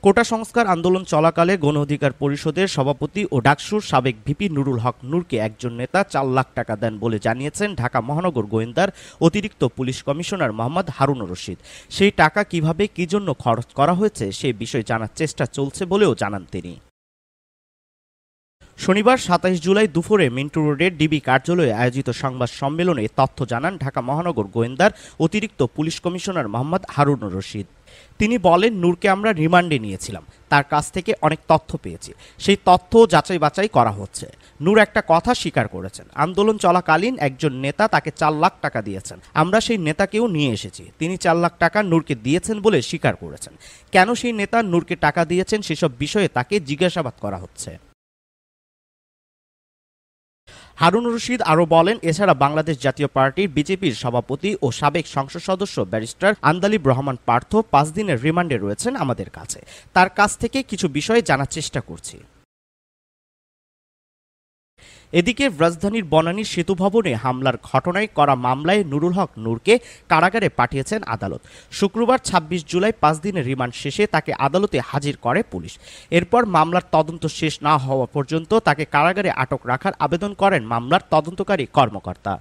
কোটা সংস্কার আন্দোলন চলাকালে গণ অধিকার পরিষদের সভাপতি ও ডাকসুর সাবেক ভিপি নুরুল হক নূরকে একজন নেতা ৪ লাখ টাকা দেন বলে জানিয়েছেন ঢাকা মহানগর গোয়েন্দার অতিরিক্ত পুলিশ কমিশনার মোহাম্মদ হারুনুর রশিদ। সেই টাকা কিভাবে কি জন্য খরচ করা হয়েছে সে বিষয়ে জানার চেষ্টা চলছে বলেও জানান তিনি। শনিবার ২৭ জুলাই দুপুরে মিন্টু রোডের ডিবি কার্যালয়ে আয়োজিত সংবাদ সম্মেলনে তথ্য জানান ঢাকা মহানগর গোয়েন্দার অতিরিক্ত পুলিশ কমিশনার মোহাম্মদ হারুনুর রশিদ। তিনি বলেন, নূরকে আমরা রিমান্ডে নিয়েছিলাম, তার কাছ থেকে অনেক তথ্য পেয়েছি, সেই তথ্য যাচাই বাছাই করা হচ্ছে। নূর একটা কথা স্বীকার করেছেন, আন্দোলন চলাকালীন একজন নেতা তাকে ৪ লাখ টাকা দিয়েছেন। আমরা সেই নেতাকেও নিয়ে এসেছি, তিনি ৪ লাখ টাকা নূরকে দিয়েছেন বলে স্বীকার করেছেন। কেন সেই নেতা নূরকে টাকা দিয়েছেন সেসব বিষয়ে তাকে জিজ্ঞাসাবাদ করা হচ্ছে। হারুনুর রশিদ আরও বলেন, এছাড়া বাংলাদেশ জাতীয় পার্টির বিজেপির সভাপতি ও সাবেক সংসদ সদস্য ব্যারিস্টার আন্দালিব রহমান পার্থ ৫ দিনের রিমান্ডে রয়েছেন আমাদের কাছে। তার কাছ থেকে কিছু বিষয় জানার চেষ্টা করছি। এদিকে রাজধানীর বনানীর সেতু ভবনে হামলার ঘটনায় করা মামলায় নুরুল হক নূরকে কারাগারে পাঠিয়েছেন আদালত। শুক্রবার ২৬ জুলাই ৫ দিনের রিমান্ড শেষে তাকে আদালতে হাজির করে পুলিশ। এরপর মামলার তদন্ত শেষ না হওয়া পর্যন্ত তাকে কারাগারে আটক রাখার আবেদন করেন মামলার তদন্তকারী কর্মকর্তা।